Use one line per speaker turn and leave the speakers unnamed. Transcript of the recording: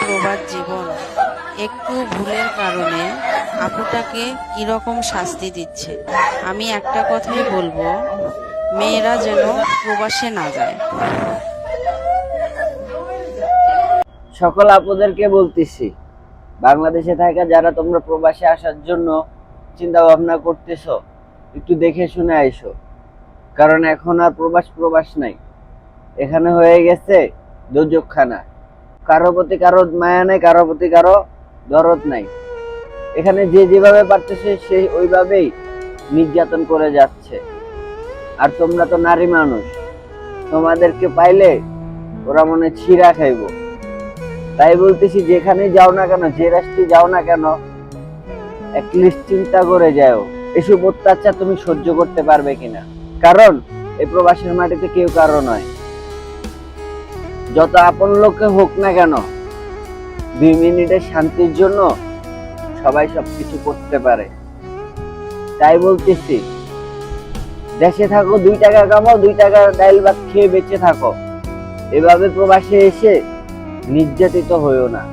প্রবাদ জীবন একটু ভুলের কারণে আপুটাকে কিরকম শাস্তি দিচ্ছে। আমি একটা কথাই বলবো, মেয়েরা যেন প্রবাসে না যায়।
সকল আপুদেরকে বলতেছি, বাংলাদেশে থাকা যারা তোমরা প্রবাসে আসার জন্য চিন্তা ভাবনা করতেছো, একটু দেখে শুনে আইসো। কারণ এখন আর প্রবাস নাই, এখানে হয়ে গেছে দোজকখানা। কারো প্রতি কারো মায়া নাই, কারো প্রতি কারো দরদ নাই। এখানে যে যেভাবে পারতেছে সে ওইভাবেই নির্যাতন করে যাচ্ছে। আর তোমরা তো নারী মানুষ, তোমাদেরকে পাইলে ওরা মনে ছিঁড়া খাইব। তাই বলতেছি, যেখানে যাও না কেন, যে রাষ্ট্রে যাও না কেন, অ্যাটলিস্ট চিন্তা করে যাও এসব অত্যাচার তুমি সহ্য করতে পারবে কিনা। কারণ এই প্রবাসের মাটিতে কেউ কারো নয়। যত আপন লোকে হোক না কেন, 2 মিনিটের শান্তির জন্য সবাই সবকিছু করতে পারে। তাই বলতেছি, দেশে থাকো, 2 টাকা কামাও, 2 টাকা ডাইল ভাত খেয়ে বেঁচে থাকো। এভাবে প্রবাসে এসে নির্যাতিত হইও না।